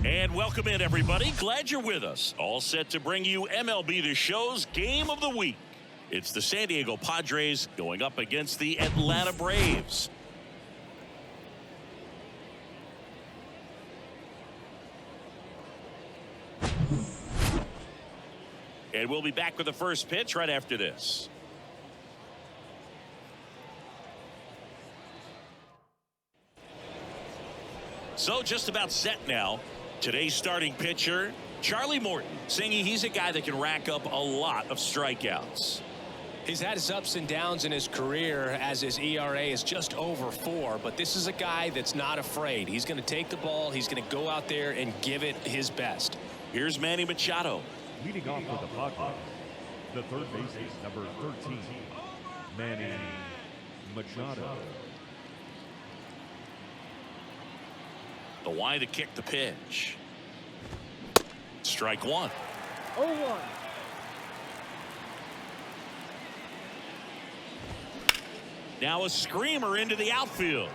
And welcome in, everybody. Glad you're with us. All set to bring you MLB The Show's Game of the Week. It's the San Diego Padres going up against the Atlanta Braves. And we'll be back with the first pitch right after this. So just about set now. Today's starting pitcher, Charlie Morton. Singy, he's a guy that can rack up a lot of strikeouts. He's had his ups and downs in his career as his ERA is just over 4. But this is a guy that's not afraid. He's going to take the ball. He's going to go out there and give it his best. Here's Manny Machado. Leading off for the Padres, the third baseman, number 13, Manny Machado. The wide to kick the pitch. Strike one. 0-1. Now a screamer into the outfield.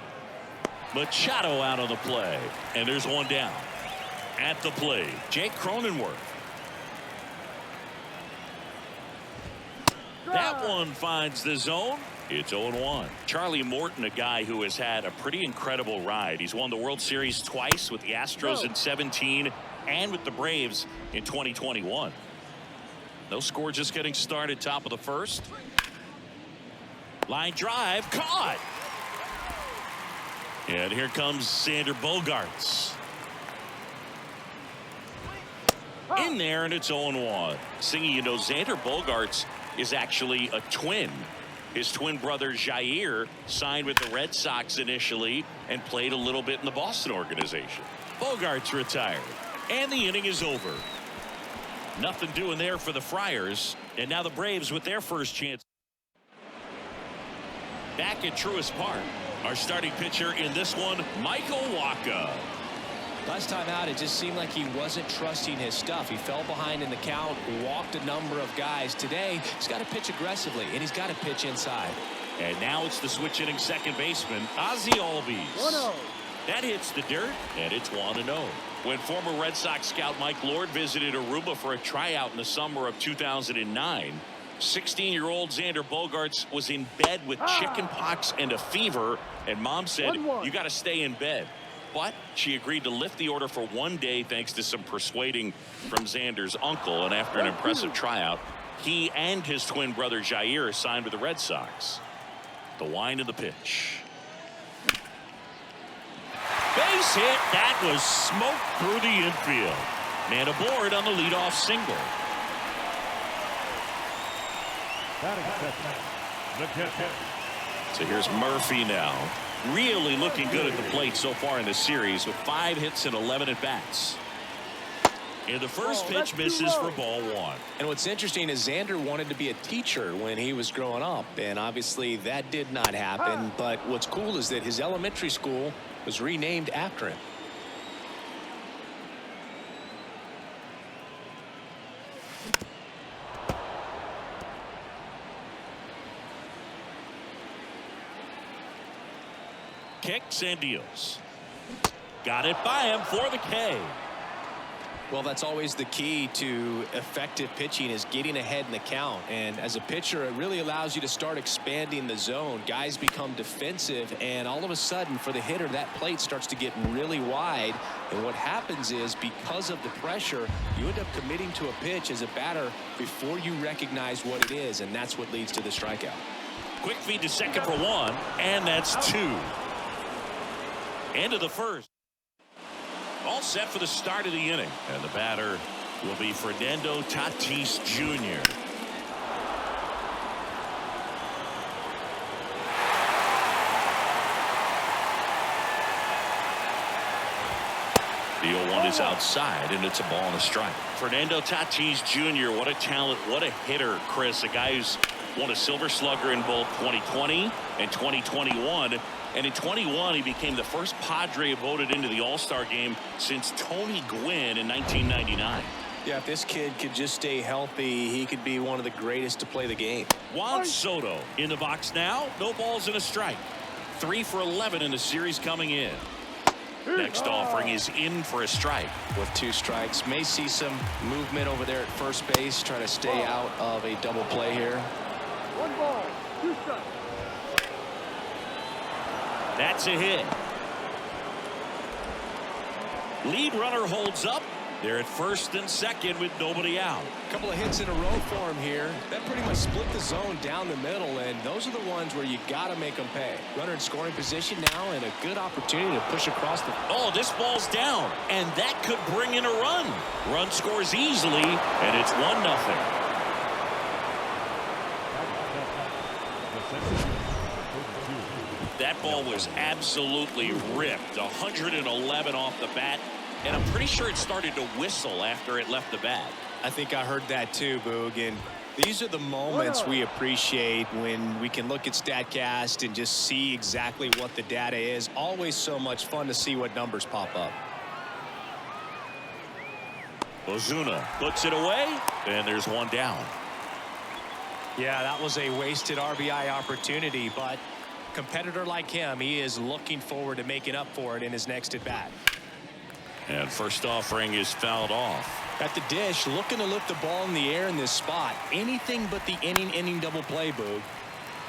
Machado out of the play. And there's one down. At the plate, Jake Cronenworth. That one finds the zone. It's 0-1. Charlie Morton, a guy who has had a pretty incredible ride. He's won the World Series twice with the Astros in 17 and with the Braves in 2021. No score, just getting started. Top of the first. Line drive, caught. And here comes Xander Bogaerts. In there, and it's 0-1. Singing, you know, Xander Bogaerts is actually a twin. His twin brother Jair signed with the Red Sox initially and played a little bit in the Boston organization. Bogaerts retired, and the inning is over. Nothing doing there for the Friars, and now the Braves with their first chance. Back at Truist Park, our starting pitcher in this one, Michael Wacha. Last time out, it just seemed like he wasn't trusting his stuff. He fell behind in the count, walked a number of guys. Today, he's got to pitch aggressively, and he's got to pitch inside. And now it's the switch-hitting second baseman, Ozzie Albies. 1-0. That hits the dirt, and it's 1-0. When former Red Sox scout Mike Lord visited Aruba for a tryout in the summer of 2009, 16-year-old Xander Bogaerts was in bed with chicken pox and a fever, and Mom said, 1-1. You got to stay in bed. But she agreed to lift the order for 1 day thanks to some persuading from Xander's uncle. And after an impressive tryout, he and his twin brother Jair signed with the Red Sox. The wind of the pitch. Base hit. That was smoked through the infield. Man aboard on the leadoff single. So here's Murphy now. Really looking good at the plate so far in the series with 5 hits and 11 at-bats. And the first pitch misses for ball 1. And what's interesting is Xander wanted to be a teacher when he was growing up, and obviously that did not happen. But what's cool is that his elementary school was renamed after him. Kicks and deals. Got it by him for the K. Well, that's always the key to effective pitching, is getting ahead in the count. And as a pitcher, it really allows you to start expanding the zone. Guys become defensive, and all of a sudden for the hitter, that plate starts to get really wide. And what happens is, because of the pressure, you end up committing to a pitch as a batter before you recognize what it is, and that's what leads to the strikeout. Quick feed to second for 1, and that's 2. End of the first. All set for the start of the inning. And the batter will be Fernando Tatis Jr. The 0-1 is outside, and it's a ball and a strike. Fernando Tatis Jr., what a talent, what a hitter, Chris. A guy who's won a Silver Slugger in both 2020 and 2021. And in 21, he became the first Padre voted into the All-Star game since Tony Gwynn in 1999. Yeah, if this kid could just stay healthy, he could be one of the greatest to play the game. Juan Soto in the box now. No balls and a strike. 3 for 11 in the series coming in. Next offering is in for a strike. With 2 strikes, may see some movement over there at first base, try to stay out of a double play here. 1 ball, 2 strikes. That's a hit. Lead runner holds up. They're at first and second with nobody out. A couple of hits in a row for him here. That pretty much split the zone down the middle, and those are the ones where you got to make them pay. Runner in scoring position now, and a good opportunity to push across the... Oh, this ball's down, and that could bring in a run. Run scores easily, and it's 1-0. That ball was absolutely ripped. 111 off the bat. And I'm pretty sure it started to whistle after it left the bat. I think I heard that too, Boog. And these are the moments we appreciate when we can look at StatCast and just see exactly what the data is. Always so much fun to see what numbers pop up. Ozuna puts it away, and there's one down. Yeah, that was a wasted RBI opportunity, but competitor like him, he is looking forward to making up for it in his next at bat. And first offering is fouled off. At the dish, looking to lift the ball in the air in this spot. Anything but the inning double play, Boog.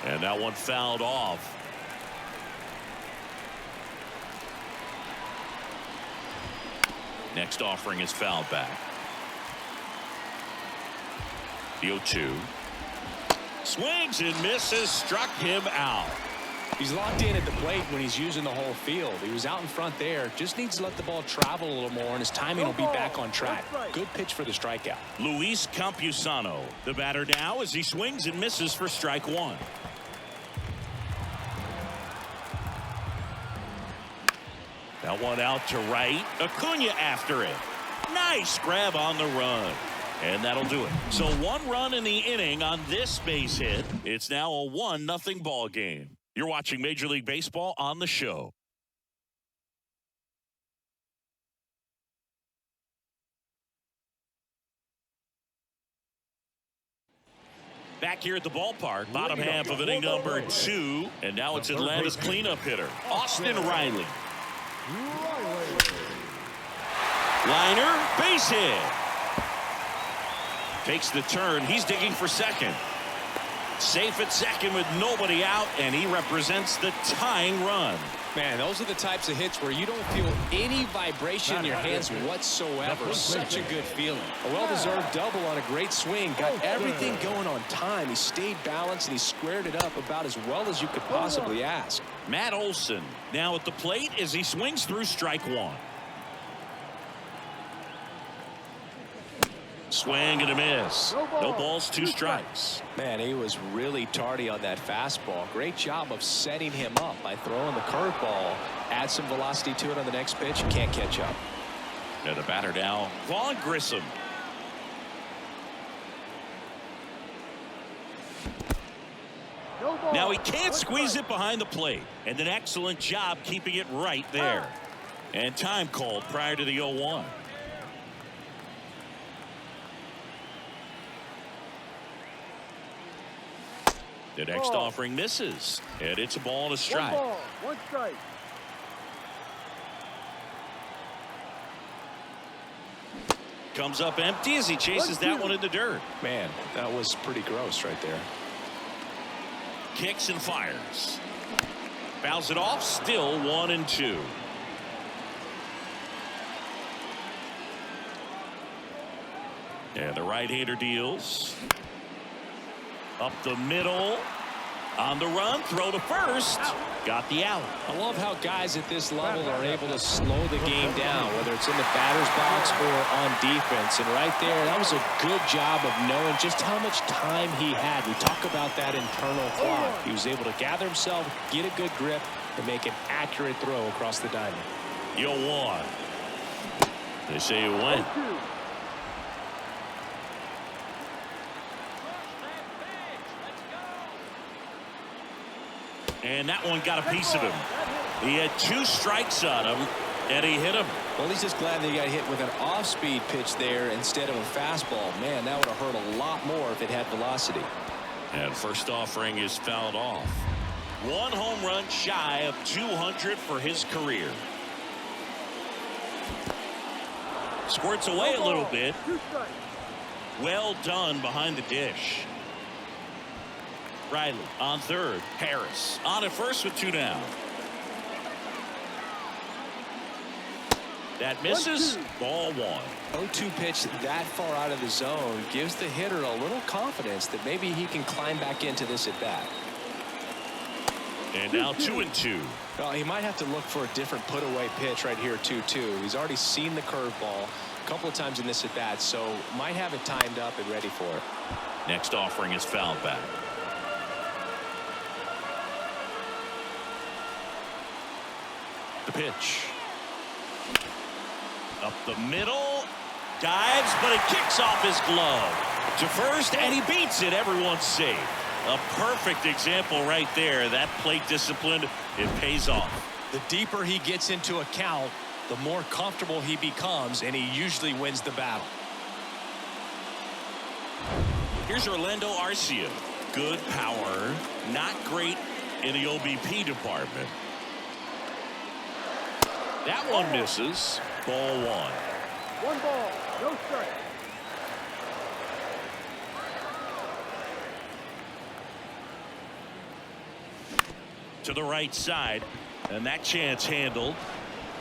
And that one fouled off. Next offering is fouled back. The 0-2. Swings and misses, struck him out. He's locked in at the plate when he's using the whole field. He was out in front there. Just needs to let the ball travel a little more, and his timing will be back on track. Good pitch for the strikeout. Luis Campusano, the batter now as he swings and misses for strike 1. That one out to right. Acuna after it. Nice grab on the run. And that'll do it. So 1 run in the inning on this base hit. It's now a 1-0 ball game. You're watching Major League Baseball on the show. Back here at the ballpark, bottom half of inning number 2. And now it's Atlanta's cleanup hitter, Austin Riley. Liner, base hit. Takes the turn. He's digging for second. Safe at second with nobody out, and he represents the tying run. Man, those are the types of hits where you don't feel any vibration in your hands whatsoever. Such a good feeling. A well-deserved double on a great swing. Got everything going on time. He stayed balanced, and he squared it up about as well as you could possibly ask. Matt Olson now at the plate as he swings through strike 1. Swing and a miss. No balls, 2 strikes. Man, he was really tardy on that fastball. Great job of setting him up by throwing the curveball. Add some velocity to it on the next pitch. Can't catch up. And the batter now, Vaughn Grissom. Now he can't squeeze it behind the plate. And an excellent job keeping it right there. And time called prior to the 0-1. The next offering misses, and it's a ball and a strike. 1 ball, 1 strike. Comes up empty as he chases that one in the dirt. Man, that was pretty gross right there. Kicks and fires. Fouls it off, still 1-2. And the right-hander deals. Up the middle. On the run, throw to first. Got the out. I love how guys at this level are able to slow the game down, whether it's in the batter's box or on defense. And right there, that was a good job of knowing just how much time he had. We talk about that internal clock. He was able to gather himself, get a good grip, and make an accurate throw across the diamond. 0-1. They say it went. And that one got a piece of him. He had 2 strikes on him, and he hit him. Well, he's just glad that he got hit with an off-speed pitch there instead of a fastball. Man, that would have hurt a lot more if it had velocity. And first offering is fouled off. 1 home run shy of 200 for his career. Squirts away a little bit. 2 strikes. Well done behind the dish. Riley on third. Harris on at first with 2 down. That misses. 1-2. Ball 1. 0-2 pitch that far out of the zone gives the hitter a little confidence that maybe he can climb back into this at bat. And now 2-2. Well, he might have to look for a different put away pitch right here. 2-2. He's already seen the curveball a couple of times in this at bat, so might have it timed up and ready for it. Next offering is fouled back. The pitch. Up the middle. Dives, but it kicks off his glove to first, and he beats it. Everyone's safe. A perfect example right there. That plate discipline, it pays off. The deeper he gets into a count, the more comfortable he becomes, and he usually wins the battle. Here's Orlando Arcia. Good power, not great in the OBP department. That one misses. Ball 1. 1 ball, no strike. To the right side, and that chance handled.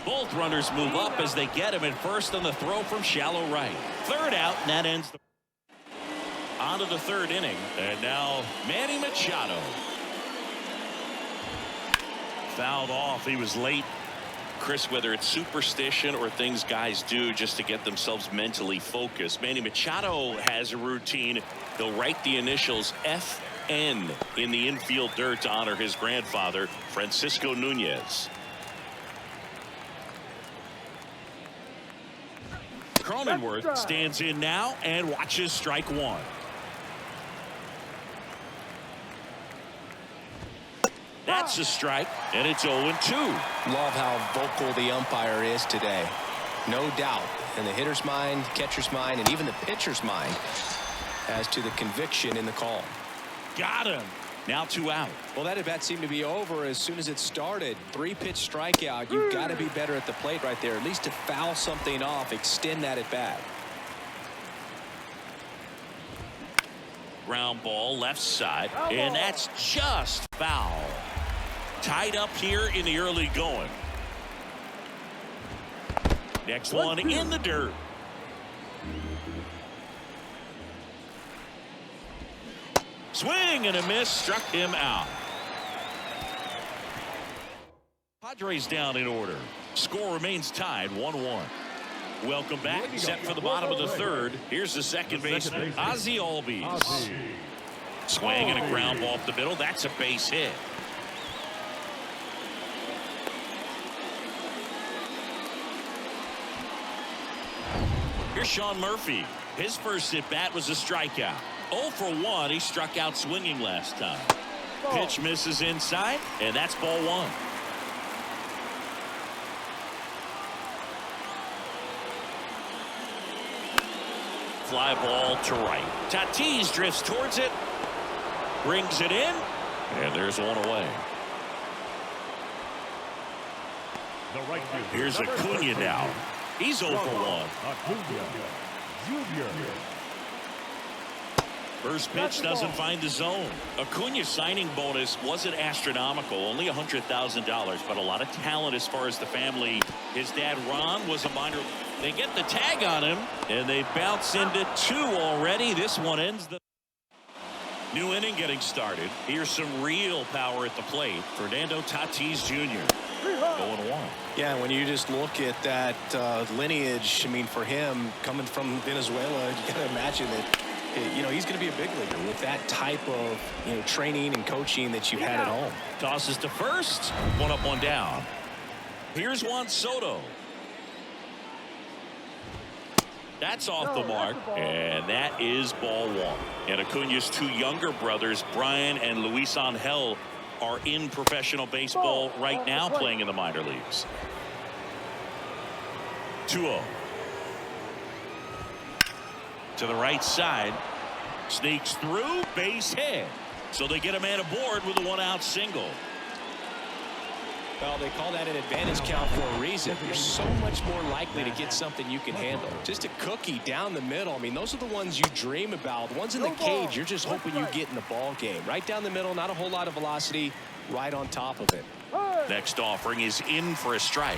Both runners move up as they get him at first on the throw from shallow right. Third out, and that ends the on to the 3rd inning. And now Manny Machado. Fouled off. He was late. Chris, whether it's superstition or things guys do just to get themselves mentally focused, Manny Machado has a routine. He'll write the initials FN in the infield dirt to honor his grandfather, Francisco Nunez. Cronenworth stands in now and watches strike 1. That's a strike, and it's 0-2. Love how vocal the umpire is today. No doubt in the hitter's mind, catcher's mind, and even the pitcher's mind as to the conviction in the call. Got him. Now 2 out. Well, that at bat seemed to be over as soon as it started. 3-pitch strikeout. You've got to be better at the plate right there, at least to foul something off, extend that at bat. Ground ball left side, and that's just foul. Tied up here in the early going. Next one in the dirt. Swing and a miss, struck him out. Padres down in order. Score remains tied 1-1. Welcome back. Set for the bottom of the 3rd. Here's the second baseman, Ozzy Albies. Swing and a ground ball up the middle. That's a base hit. Here's Sean Murphy. His first at bat was a strikeout. 0 for 1. He struck out swinging last time. Pitch misses inside, and that's ball 1. Fly ball to right. Tatis drifts towards it, brings it in, and there's one away. Here's Acuna now. He's 0 for 1. Acuna Jr. First pitch doesn't find the zone. Acuna's signing bonus wasn't astronomical, only $100,000, but a lot of talent as far as the family. His dad Ron was a minor. They get the tag on him, and they bounce into 2 already. This one ends the new inning getting started. Here's some real power at the plate. Fernando Tatis Jr. going 1. Yeah, when you just look at that lineage, I mean, for him coming from Venezuela, you got to imagine that, you know, he's going to be a big leaguer with that type of, you know, training and coaching that you've had at home. Tosses to first. 1 up, 1 down. Here's Juan Soto. That's off the mark, and that is ball 1. And Acuna's 2 younger brothers, Brian and Luis Angel, are in professional baseball right now, playing in the minor leagues. 2-0. To the right side, sneaks through, base hit. So they get a man aboard with a 1-out single. Well, they call that an advantage count for a reason. You're so much more likely to get something you can handle. Just a cookie down the middle. I mean, those are the ones you dream about. The ones in the cage, you're just hoping you get in the ball game. Right down the middle, not a whole lot of velocity, right on top of it. Next offering is in for a strike.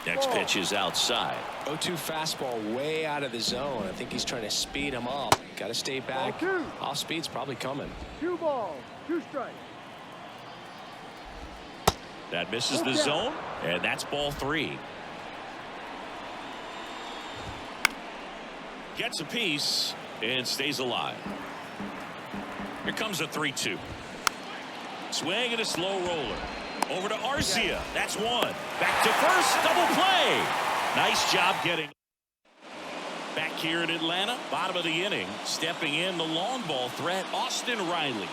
Next pitch is outside. 0-2 fastball way out of the zone. I think he's trying to speed him up. Got to stay back. Off speed's probably coming. 2 balls, 2 strikes. That misses the zone, and that's ball 3. Gets a piece and stays alive. Here comes a 3-2. Swing and a slow roller. Over to Arcia. That's 1. Back to first. Double play. Nice job getting. Back here in Atlanta, bottom of the inning. Stepping in the long ball threat, Austin Riley.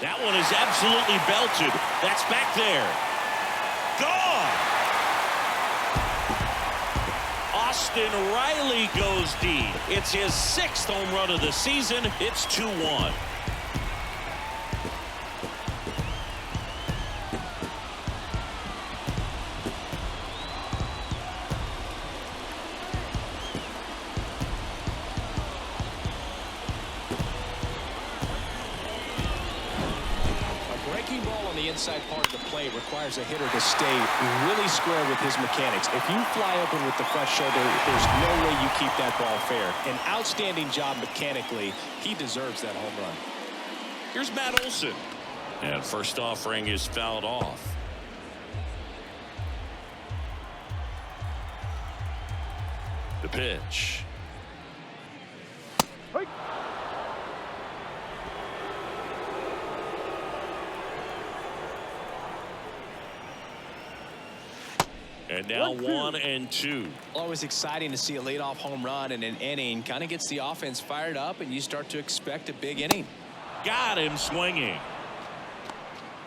That one is absolutely belted. That's back there. Gone. Austin Riley goes deep. It's his 6th home run of the season. It's 2-1. Inside part of the plate requires a hitter to stay really square with his mechanics. If you fly open with the fresh shoulder, there's no way you keep that ball fair. An outstanding job mechanically. He deserves that home run. Here's Matt Olson. And first offering is fouled off. The pitch. Hey. And now 1-2. Always exciting to see a leadoff home run in an inning. Kind of gets the offense fired up, and you start to expect a big inning. Got him swinging.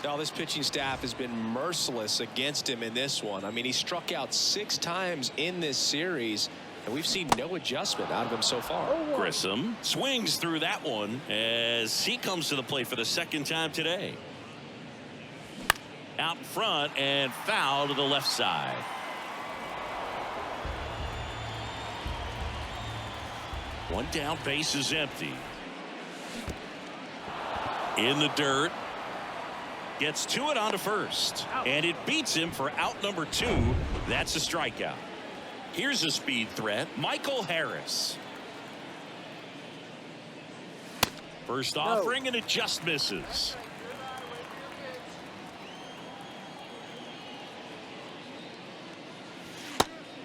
Now, this pitching staff has been merciless against him in this one. I mean, he struck out 6 times in this series, and we've seen no adjustment out of him so far. Grissom swings through that one as he comes to the plate for the 2nd time today. Out in front and foul to the left side. One down, base is empty. In the dirt. Gets to it onto first. And it beats him for out number 2. That's a strikeout. Here's a speed threat, Michael Harris. First offering, and it just misses.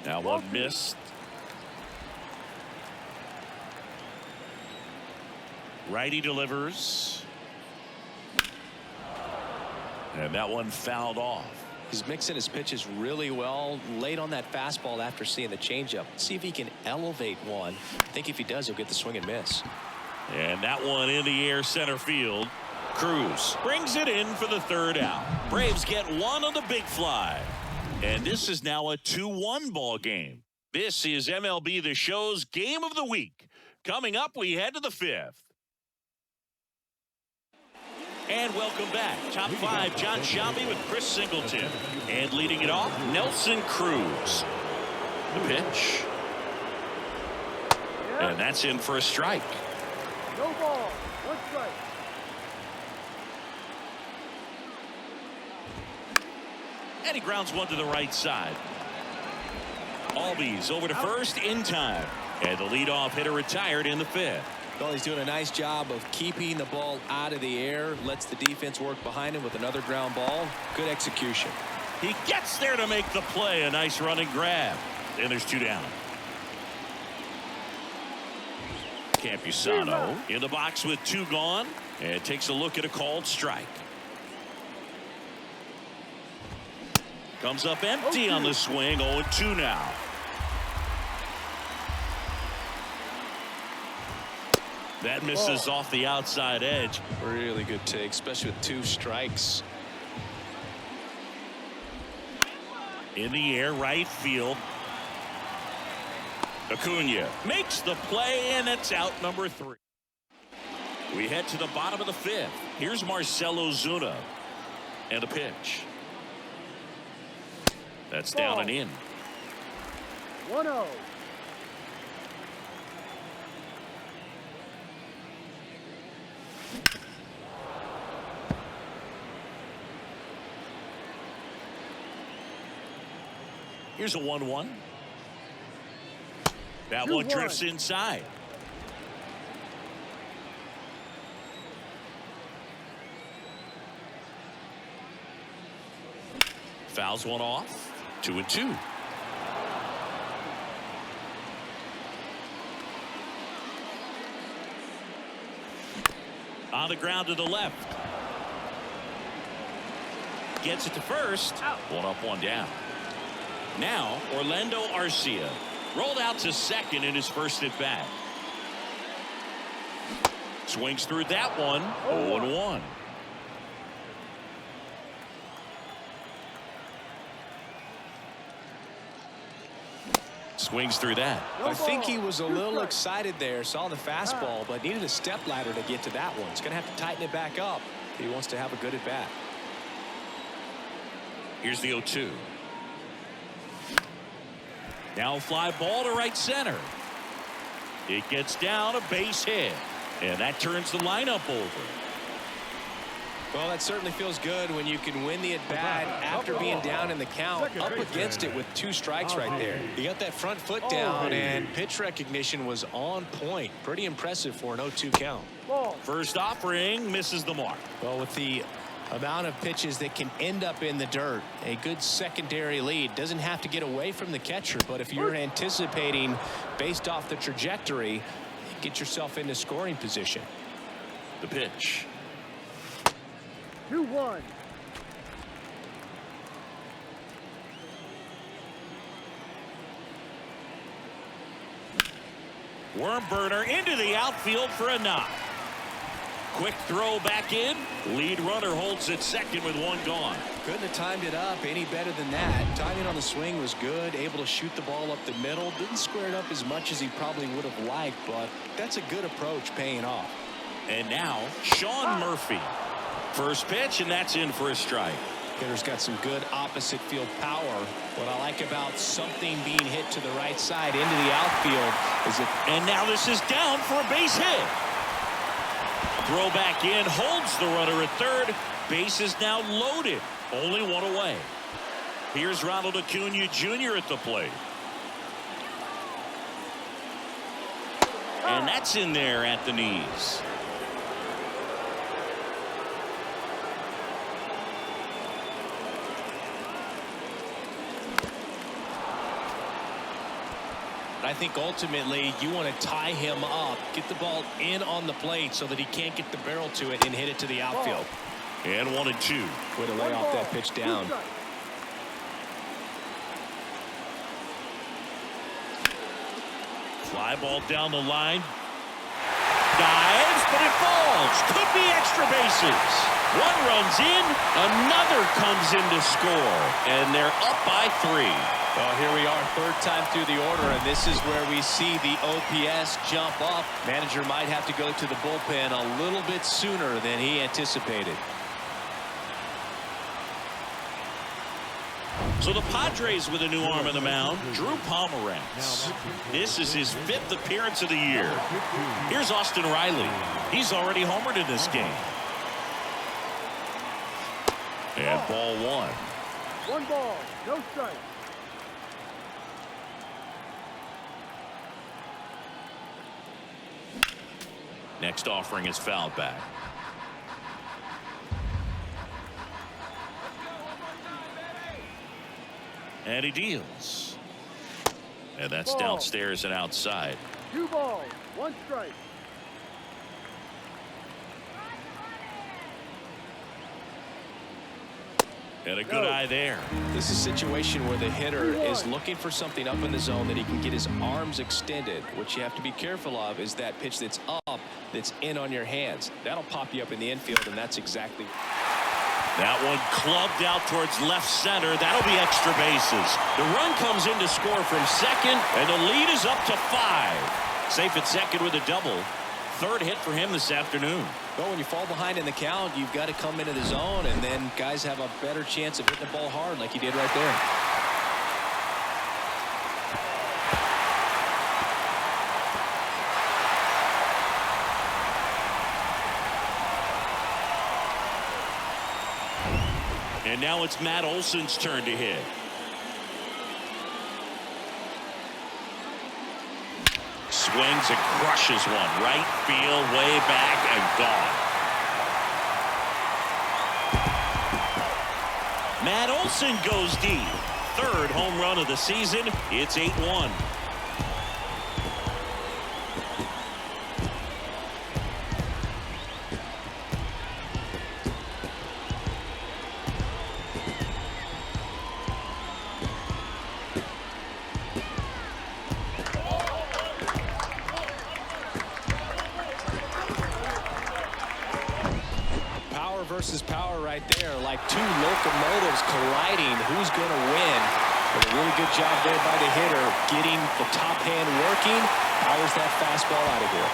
Now one missed. Righty delivers. And that one fouled off. He's mixing his pitches really well. Late on that fastball after seeing the changeup. See if he can elevate one. I think if he does, he'll get the swing and miss. And that one in the air center field. Cruz brings it in for the 3rd out. Braves get 1 on the big fly. And this is now a 2-1 ball game. This is MLB The Show's Game of the Week. Coming up, we head to the 5th. And welcome back. Top 5, John Shelby with Chris Singleton. And leading it off, Nelson Cruz. The pitch. And that's in for a strike. No ball, 1 strike. And he grounds one to the right side. Albies over to first in time. And the leadoff hitter retired in the 5th. Well, he's doing a nice job of keeping the ball out of the air. Lets the defense work behind him with another ground ball. Good execution. He gets there to make the play. A nice running grab. And there's 2 down. Campusano in the box with 2 gone. And takes a look at a called strike. Comes up empty on the swing. 0-2 now. That misses off the outside edge. Really good take, especially with 2 strikes. In the air, right field. Acuna makes the play, and it's out number 3. We head to the bottom of the 5th. Here's Marcell Ozuna. And a pitch. That's down and in. 1-0. Here's a 1-1. That one drifts inside. Fouls one off. 2-2. On the ground to the left. Gets it to first. Out. 1 up, 1 down. Now Orlando Arcia rolled out to second in his first at bat. Swings through that one. 0-1. Swings through that. I think he was a little excited there, saw the fastball, but needed a step ladder to get to that one. He's going to have to tighten it back up if he wants to have a good at bat. Here's the 0-2. Now fly ball to right center. It gets down, a base hit, and that turns the lineup over. Well, that certainly feels good when you can win the at bat after being down in the count, up against it with 2 strikes right there. You got that front foot down, and pitch recognition was on point. Pretty impressive for an 0-2 count. First offering misses the mark. Well, with the amount of pitches that can end up in the dirt, a good secondary lead. Doesn't have to get away from the catcher, but if you're anticipating based off the trajectory, get yourself into scoring position. The pitch. 2-1. Worm burner into the outfield for a knock. Quick throw back in. Lead runner holds at second with 1 gone. Couldn't have timed it up any better than that. Timing on the swing was good. Able to shoot the ball up the middle. Didn't square it up as much as he probably would have liked, but that's a good approach paying off. And now Sean Murphy. First pitch, and that's in for a strike. Hitter's got some good opposite field power. What I like about something being hit to the right side into the outfield is it. And now this is down for a base hit. Throw back in, holds the runner at third. Base is now loaded. Only 1 away. Here's Ronald Acuna Jr. at the plate. And that's in there at the knees. I think ultimately you want to tie him up, get the ball in on the plate so that he can't get the barrel to it and hit it to the outfield. And 1-2. Way to lay off that pitch down. Fly ball down the line. Dives, but it falls. Could be extra bases. 1 runs in, another comes in to score, and they're up by 3. Well, here we are, 3rd time through the order, and this is where we see the OPS jump up. Manager might have to go to the bullpen a little bit sooner than he anticipated. So the Padres with a new arm on the mound, Drew Pomeranz. This is his 5th appearance of the year. Here's Austin Riley. He's already homered in this game. And ball 1. 1 ball, no strike. Next offering is fouled back. And he deals. And that's downstairs and outside. 2 balls, 1 strike. And a good eye there. This is a situation where the hitter is looking for something up in the zone that he can get his arms extended. What you have to be careful of is that pitch that's up, that's in on your hands. That'll pop you up in the infield, and that's exactly. That one clubbed out towards left center. That'll be extra bases. The run comes in to score from second, and the lead is up to 5. Safe at second with a double. third hit for him this afternoon. Well, when you fall behind in the count, you've got to come into the zone, and then guys have a better chance of hitting the ball hard like he did right there. And now it's Matt Olson's turn to hit. Swings and crushes one. Right field, way back, and gone. Matt Olson goes deep. Third home run of the season. It's 8-1. Versus power right there, like two locomotives colliding. Who's going to win? But a really good job there by the hitter, getting the top hand working. Powers that fastball out of here.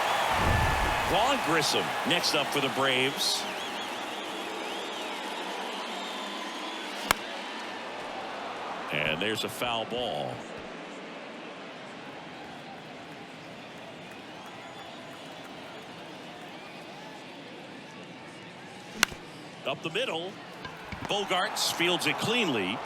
Vaughn Grissom next up for the Braves. And there's a foul ball. Up the middle. Bogarts fields it cleanly.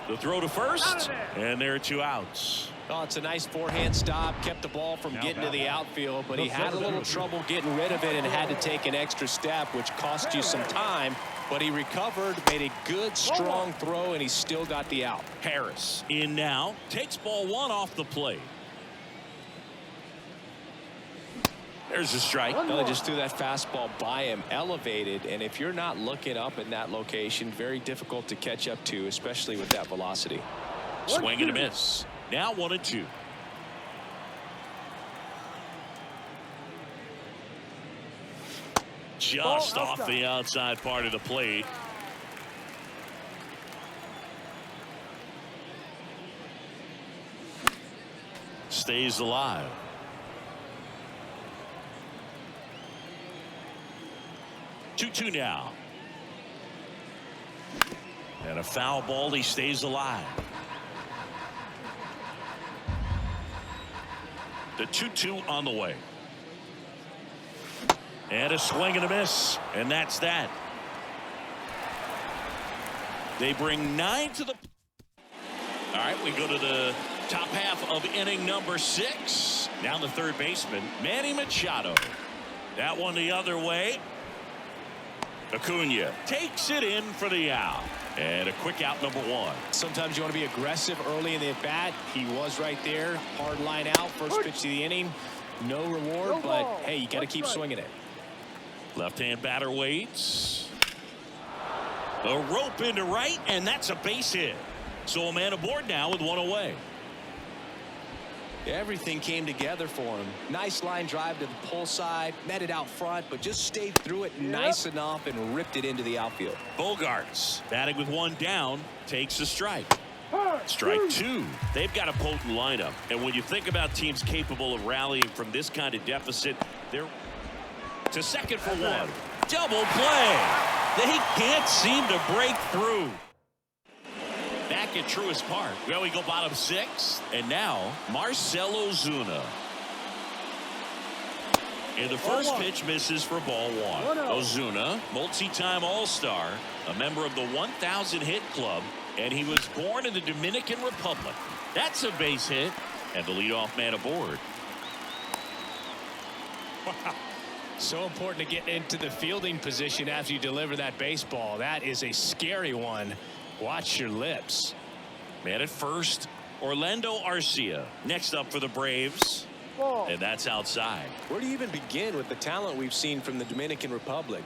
The throw to first. And there are 2 outs. Oh, it's a nice forehand stop. Kept the ball from getting to the outfield, but he had a little trouble getting rid of it and had to take an extra step, which cost you some time. But he recovered, made a good, strong throw, and he still got the out. Harris in now. Takes ball 1 off the plate. There's a strike. No, they just threw that fastball by him, elevated, and if you're not looking up in that location, very difficult to catch up to, especially with that velocity. Swing and a miss. Now 1-2. Just off the outside part of the plate. Stays alive. 2-2 now. And a foul ball. He stays alive. The 2-2 on the way. And a swing and a miss. And that's that. They bring 9 to the. All right, we go to the top half of inning number 6. Now the third baseman, Manny Machado. That one the other way. Acuna takes it in for the out. And a quick out, number 1. Sometimes you want to be aggressive early in the at-bat. He was right there. Hard line out. First pitch of the inning. No reward, but hey, you got to keep swinging it. Left-hand batter waits. A rope into right, and that's a base hit. So a man aboard now with 1 away. Everything came together for him. Nice line drive to the pull side, met it out front, but just stayed through it nice enough and ripped it into the outfield. Bogarts batting with 1 down, takes a strike. Strike 2. They've got a potent lineup, and when you think about teams capable of rallying from this kind of deficit, they're to second for 1. Double play. They can't seem to break through. Back at Truist Park. Well, we go bottom 6. And now, Marcell Ozuna. And the first pitch misses for ball 1. Ozuna, multi-time All-Star, a member of the 1,000 hit club, and he was born in the Dominican Republic. That's a base hit, and the leadoff man aboard. Wow. So important to get into the fielding position after you deliver that baseball. That is a scary one. Watch your lips. Man at first, Orlando Arcia. Next up for the Braves. And that's outside. Where do you even begin with the talent we've seen from the Dominican Republic?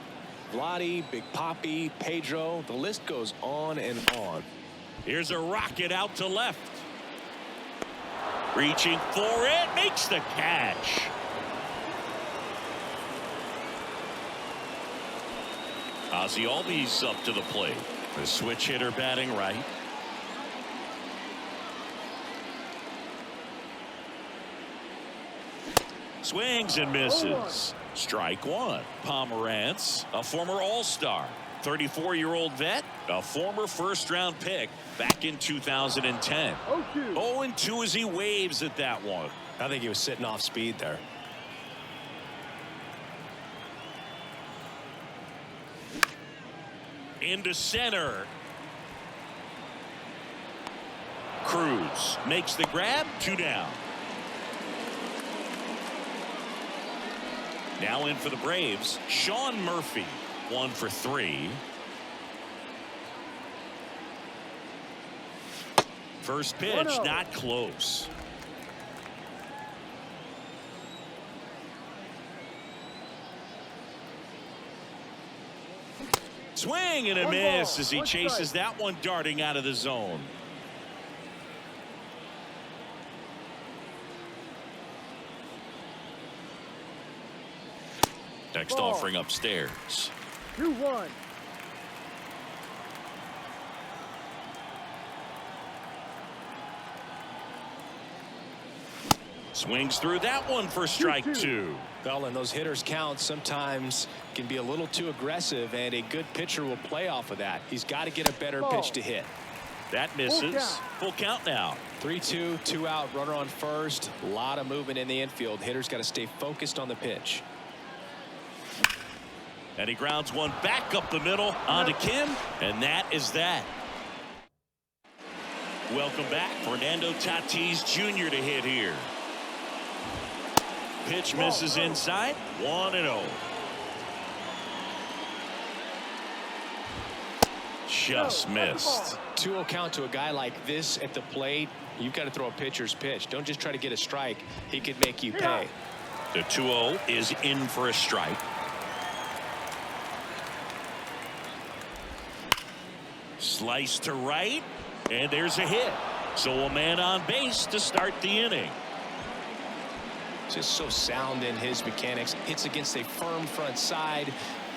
Vladdy, Big Papi, Pedro, the list goes on and on. Here's a rocket out to left. Reaching for it, makes the catch. Ozzy Albies up to the plate. The switch hitter batting right. Swings and misses. Strike one. Pomerantz, a former All-Star, 34-year-old vet, a former first-round pick back in 2010. 0-2 as he waves at that one. I think he was sitting off speed there. Into center. Cruz makes the grab. 2 down. Now in for the Braves, Sean Murphy, 1 for 3. First pitch, not close. Swing and a miss as he chases that one darting out of the zone. Next offering upstairs. 2-1. Swings through that one for strike 2. Well, and those hitters count sometimes can be a little too aggressive, and a good pitcher will play off of that. He's got to get a better pitch to hit. That misses. Full count now. 3-2, 2 out, runner on first. A lot of movement in the infield. Hitters got to stay focused on the pitch. And he grounds one back up the middle onto Kim, and that is that. Welcome back. Fernando Tatis Jr. to hit here. Pitch misses inside. 1-0. Just missed. 2-0 count to a guy like this at the plate. You've got to throw a pitcher's pitch. Don't just try to get a strike. He could make you pay. The 2-0 is in for a strike. Slice to right, and there's a hit. So a man on base to start the inning. Just so sound in his mechanics. Hits against a firm front side,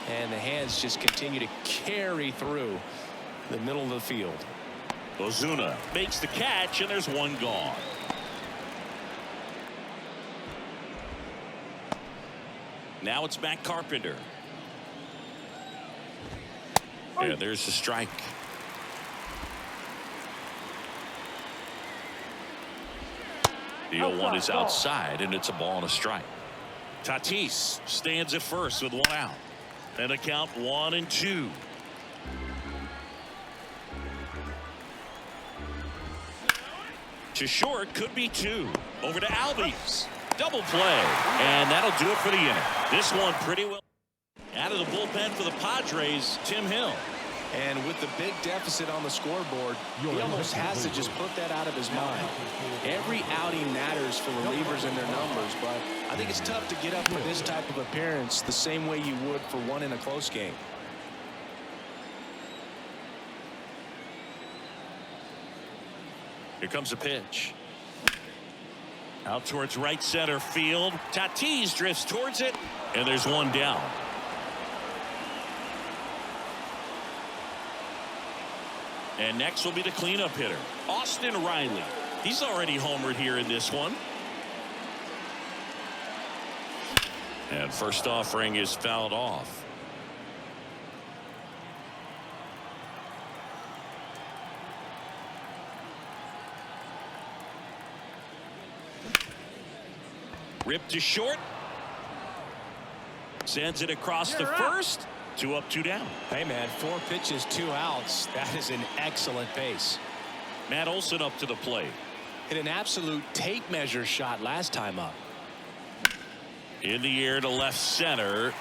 and the hands just continue to carry through the middle of the field. Ozuna makes the catch, and there's one gone. Now it's back Carpenter. Yeah, there's the strike. The 0-1 is outside, and it's a ball and a strike. Tatis stands at first with 1 out. And a count 1-2. To short, could be 2. Over to Albies. Double play. And that'll do it for the inning. This one pretty well. Out of the bullpen for the Padres, Tim Hill. And with the big deficit on the scoreboard, he almost has to just put that out of his mind. Every outing matters for relievers and their numbers, but I think it's tough to get up for this type of appearance the same way you would for one in a close game. Here comes a pitch. Out towards right center field. Tatis drifts towards it, and there's one down. And next will be the cleanup hitter, Austin Riley. He's already homered here in this one. And first offering is fouled off. Ripped to short. Sends it across to first. 2 up, 2 down. Hey, man, 4 pitches, 2 outs. That is an excellent pace. Matt Olson up to the plate. Hit an absolute tape measure shot last time up. In the air to left center.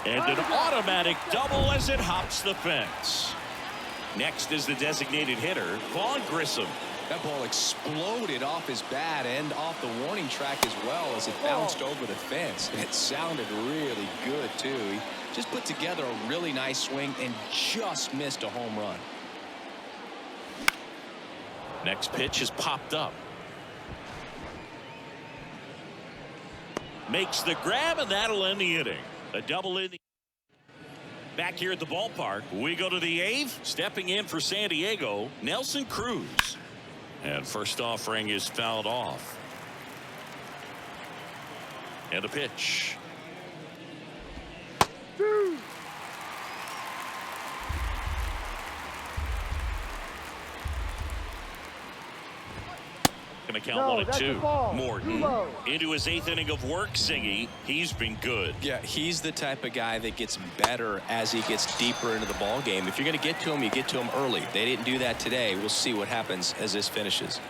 And an automatic double as it hops the fence. Next is the designated hitter, Vaughn Grissom. That ball exploded off his bat and off the warning track as well as it bounced over the fence. It sounded really good, too. He just put together a really nice swing and just missed a home run. Next pitch is popped up. Makes the grab, and that'll end the inning. A double in the. Back here at the ballpark, we go to the 8th. Stepping in for San Diego, Nelson Cruz. And first offering is fouled off. And the pitch. Going to count 1-2. Morton into his 8th inning of work. Singy, he's been good. Yeah, he's the type of guy that gets better as he gets deeper into the ball game. If you're going to get to him, you get to him early. They didn't do that today. We'll see what happens as this finishes.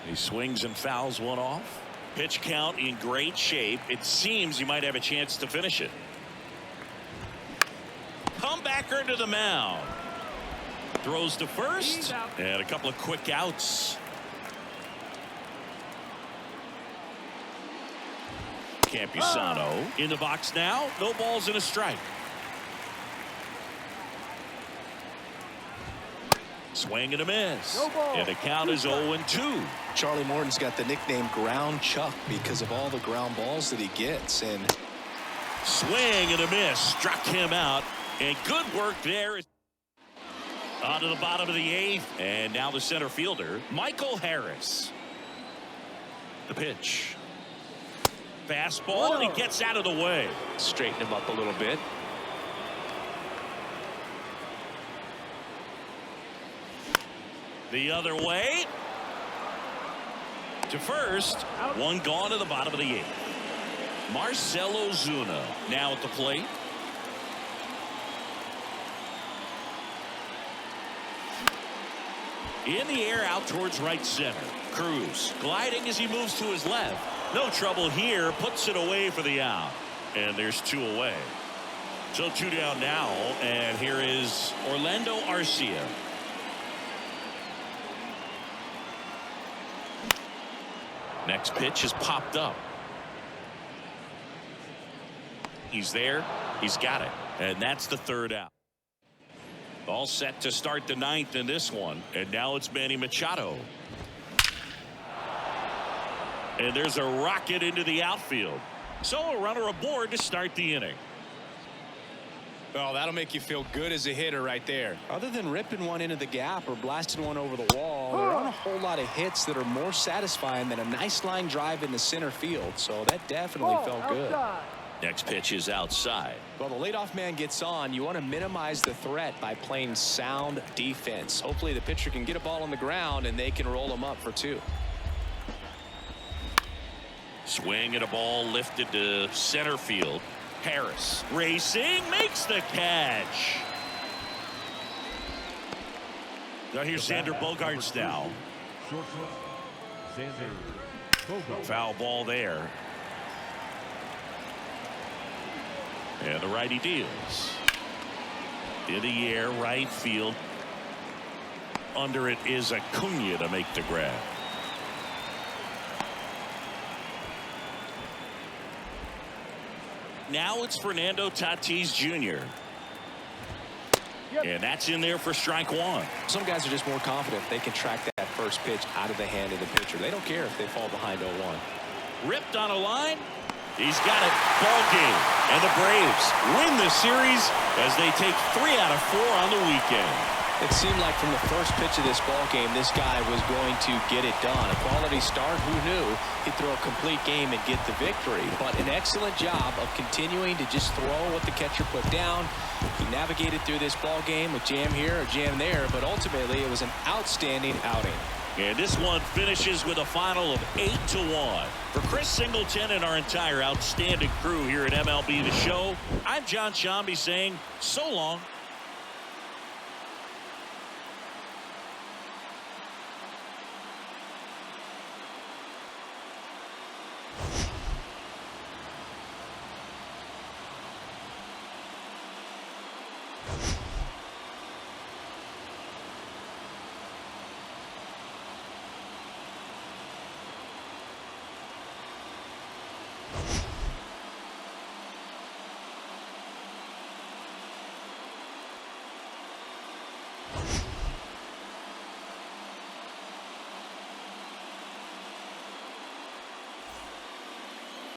He swings and fouls one off. Pitch count in great shape. It seems he might have a chance to finish it. Comebacker to the mound. Throws to first, and a couple of quick outs. Campusano in the box now. No balls and a strike. Swing and a miss. No ball. And the count is 0-2. Charlie Morton's got the nickname Ground Chuck because of all the ground balls that he gets. And swing and a miss. Struck him out. And good work there. On to the bottom of the 8th, and now the center fielder, Michael Harris. The pitch. Fastball, and he gets out of the way. Straighten him up a little bit. The other way. To first. One gone to the bottom of the 8th. Marcell Ozuna now at the plate. In the air out towards right center. Cruz gliding as he moves to his left. No trouble here. Puts it away for the out. And there's 2 away. So 2 down now. And here is Orlando Arcia. Next pitch is popped up. He's there. He's got it. And that's the 3rd out. All set to start the 9th in this one. And now it's Manny Machado. And there's a rocket into the outfield. So a runner aboard to start the inning. Well, that'll make you feel good as a hitter right there. Other than ripping one into the gap or blasting one over the wall, there aren't a whole lot of hits that are more satisfying than a nice line drive in the center field. So that definitely felt good. Next pitch is outside. Well, the leadoff man gets on. You want to minimize the threat by playing sound defense. Hopefully the pitcher can get a ball on the ground and they can roll him up for 2. Swing and a ball lifted to center field. Harris racing, makes the catch. Now here's Xander Bogaerts now. Foul ball there. And the righty deals. In the air, right field. Under it is Acuna to make the grab. Now it's Fernando Tatis Jr. And that's in there for strike 1. Some guys are just more confident they can track that first pitch out of the hand of the pitcher. They don't care if they fall behind 0-1. Ripped on a line. He's got it. Ball game. And the Braves win the series as they take 3 out of 4 on the weekend. It seemed like from the first pitch of this ball game, this guy was going to get it done. A quality start. Who knew he'd throw a complete game and get the victory? But an excellent job of continuing to just throw what the catcher put down. He navigated through this ball game with jam here or jam there, but ultimately it was an outstanding outing. And this one finishes with a final of 8-1. For Chris Singleton and our entire outstanding crew here at MLB The Show, I'm John Shambi saying so long. You